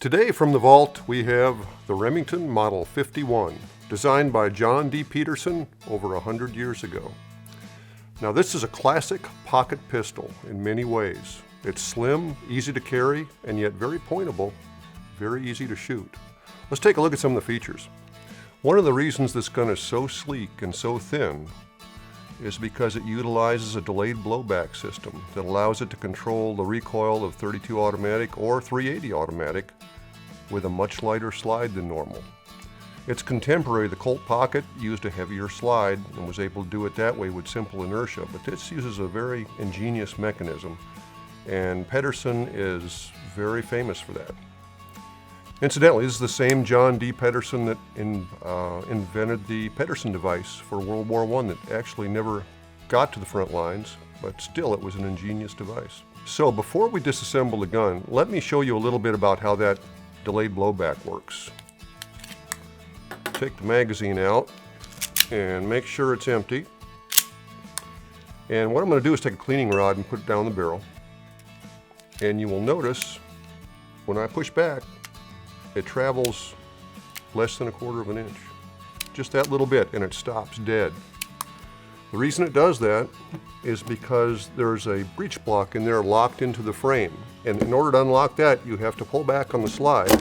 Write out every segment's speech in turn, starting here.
Today from the vault we have the Remington Model 51, designed by John D. Peterson over 100 years ago. Now this is a classic pocket pistol in many ways. It's slim, easy to carry, and yet very pointable, very easy to shoot. Let's take a look at some of the features. One of the reasons this gun is so sleek and so thin is because it utilizes a delayed blowback system that allows it to control the recoil of .32 automatic or .380 automatic with a much lighter slide than normal. Its contemporary, the Colt Pocket, used a heavier slide and was able to do it that way with simple inertia, but this uses a very ingenious mechanism, and Pedersen is very famous for that. Incidentally, this is the same John D. Pedersen that invented the Pedersen device for World War I that actually never got to the front lines, but still it was an ingenious device. So before we disassemble the gun, let me show you a little bit about how that delayed blowback works. Take the magazine out and make sure it's empty. And what I'm going to do is take a cleaning rod and put it down the barrel. And you will notice when I push back, it travels less than 1/4 of an inch. Just that little bit, and it stops dead. The reason it does that is because there's a breech block in there locked into the frame. And in order to unlock that, you have to pull back on the slide,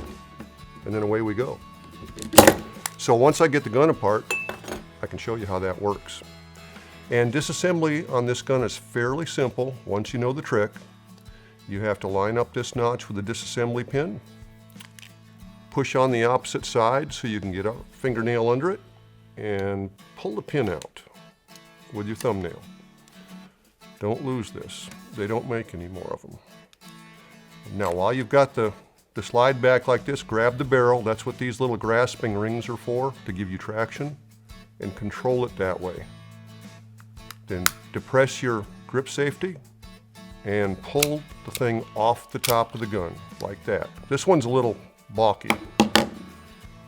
and then away we go. So once I get the gun apart, I can show you how that works. And disassembly on this gun is fairly simple once you know the trick. You have to line up this notch with a disassembly pin, push on the opposite side so you can get a fingernail under it, and pull the pin out with your thumbnail. Don't lose this. They don't make any more of them. Now while you've got the slide back like this, grab the barrel. That's what these little grasping rings are for, to give you traction, and control it that way. Then depress your grip safety and pull the thing off the top of the gun like that. This one's a little balky.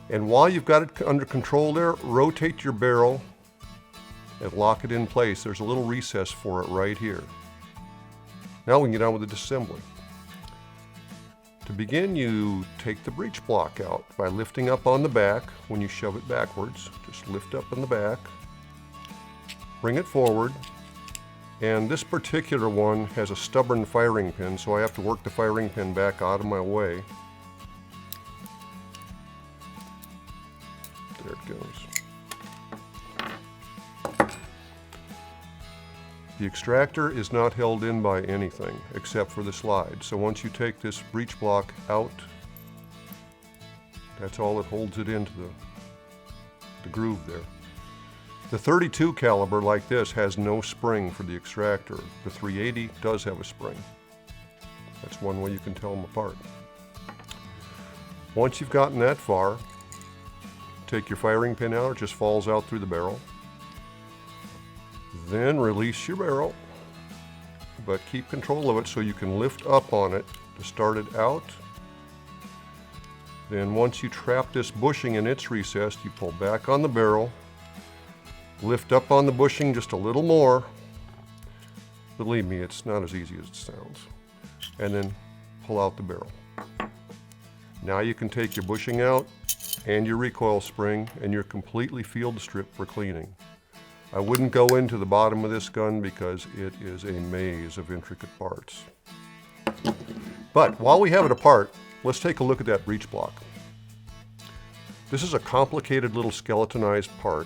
And while you've got it under control there, rotate your barrel and lock it in place. There's a little recess for it right here. Now we can get on with the disassembly. To begin, you take the breech block out by lifting up on the back when you shove it backwards. Just lift up in the back, bring it forward, and this particular one has a stubborn firing pin, so I have to work the firing pin back out of my way. There it goes. The extractor is not held in by anything except for the slide. So once you take this breech block out, that's all that holds it into the groove there. The .32 caliber like this has no spring for the extractor. The .380 does have a spring. That's one way you can tell them apart. Once you've gotten that far, take your firing pin out. It just falls out through the barrel. Then release your barrel, but keep control of it so you can lift up on it to start it out. Then once you trap this bushing and it's recessed, you pull back on the barrel, lift up on the bushing just a little more. Believe me, it's not as easy as it sounds. And then pull out the barrel. Now you can take your bushing out and your recoil spring, and you're completely field stripped for cleaning. I wouldn't go into the bottom of this gun because it is a maze of intricate parts. But while we have it apart, let's take a look at that breech block. This is a complicated little skeletonized part,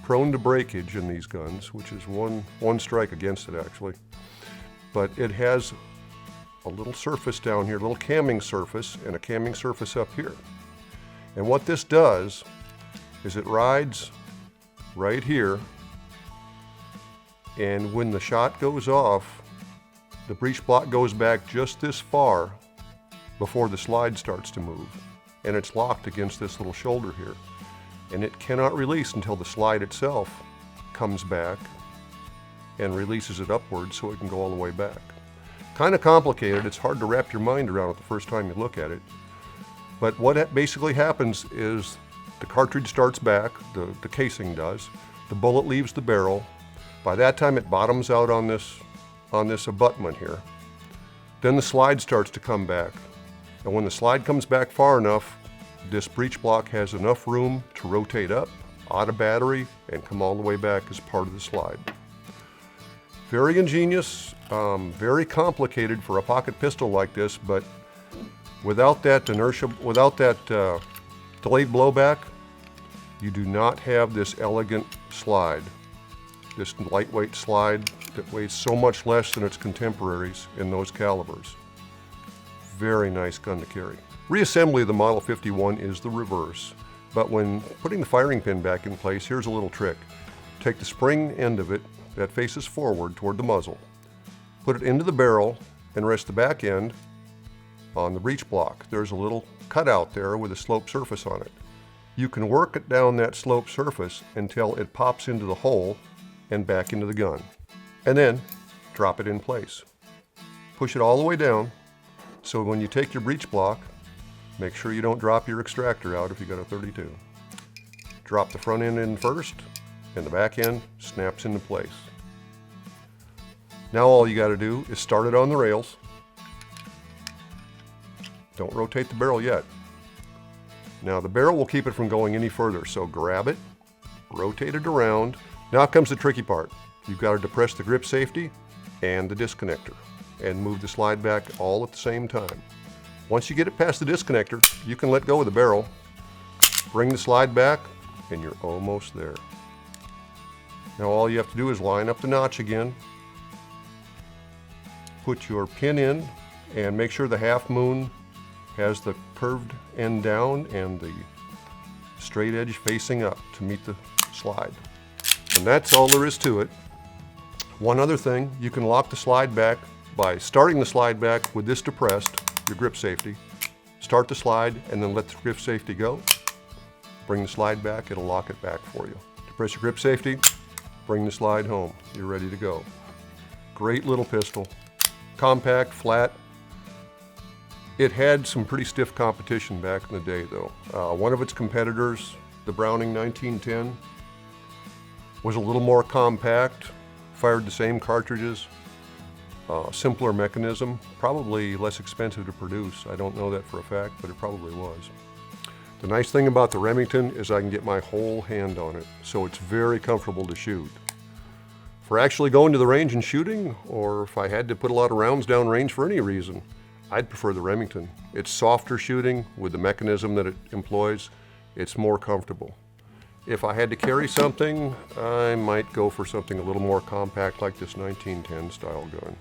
prone to breakage in these guns, which is one strike against it actually. But it has a little surface down here, a little camming surface, and a camming surface up here. And what this does is it rides right here, and when the shot goes off, the breech block goes back just this far before the slide starts to move. And it's locked against this little shoulder here. And it cannot release until the slide itself comes back and releases it upwards so it can go all the way back. Kind of complicated. It's hard to wrap your mind around it the first time you look at it. But what basically happens is the cartridge starts back, the casing does, the bullet leaves the barrel. By that time it bottoms out on this abutment here. Then the slide starts to come back. And when the slide comes back far enough, this breech block has enough room to rotate up, out of battery, and come all the way back as part of the slide. Very ingenious, very complicated for a pocket pistol like this, but without that inertia, without that delayed blowback, you do not have this elegant slide, this lightweight slide that weighs so much less than its contemporaries in those calibers. Very nice gun to carry. Reassembly of the Model 51 is the reverse, but when putting the firing pin back in place, here's a little trick. Take the spring end of it that faces forward toward the muzzle, put it into the barrel, and rest the back end on the breech block. There's a little cutout there with a sloped surface on it. You can work it down that sloped surface until it pops into the hole and back into the gun. And then drop it in place. Push it all the way down, so when you take your breech block, make sure you don't drop your extractor out if you got a 32. Drop the front end in first, and the back end snaps into place. Now all you got to do is start it on the rails. Don't rotate the barrel yet. Now the barrel will keep it from going any further, so grab it, rotate it around. Now comes the tricky part. You've got to depress the grip safety and the disconnector and move the slide back all at the same time. Once you get it past the disconnector, you can let go of the barrel, bring the slide back, and you're almost there. Now all you have to do is line up the notch again, put your pin in, and make sure the half moon has the curved end down and the straight edge facing up to meet the slide. And that's all there is to it. One other thing, you can lock the slide back by starting the slide back with this depressed, your grip safety. Start the slide and then let the grip safety go. Bring the slide back, it'll lock it back for you. Depress your grip safety, bring the slide home. You're ready to go. Great little pistol. Compact, flat. It had some pretty stiff competition back in the day though. One of its competitors, the Browning 1910, was a little more compact, fired the same cartridges, simpler mechanism, probably less expensive to produce. I don't know that for a fact, but it probably was. The nice thing about the Remington is I can get my whole hand on it, so it's very comfortable to shoot. For actually going to the range and shooting, or if I had to put a lot of rounds down range for any reason, I'd prefer the Remington. It's softer shooting with the mechanism that it employs. It's more comfortable. If I had to carry something, I might go for something a little more compact like this 1910 style gun.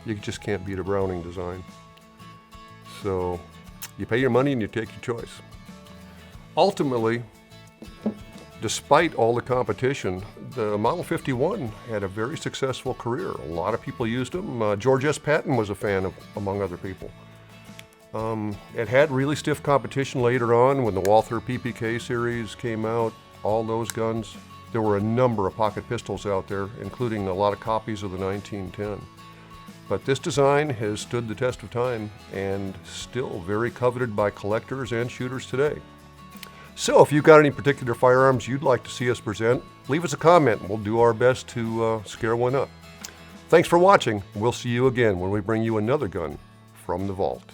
You just can't beat a Browning design. So you pay your money and you take your choice. Ultimately, despite all the competition, the Model 51 had a very successful career. A lot of people used them. George S. Patton was a fan of, among other people. It had really stiff competition later on when the Walther PPK series came out, all those guns. There were a number of pocket pistols out there, including a lot of copies of the 1910. But this design has stood the test of time and still very coveted by collectors and shooters today. So if you've got any particular firearms you'd like to see us present, leave us a comment and we'll do our best to scare one up. Thanks for watching. We'll see you again when we bring you another gun from the vault.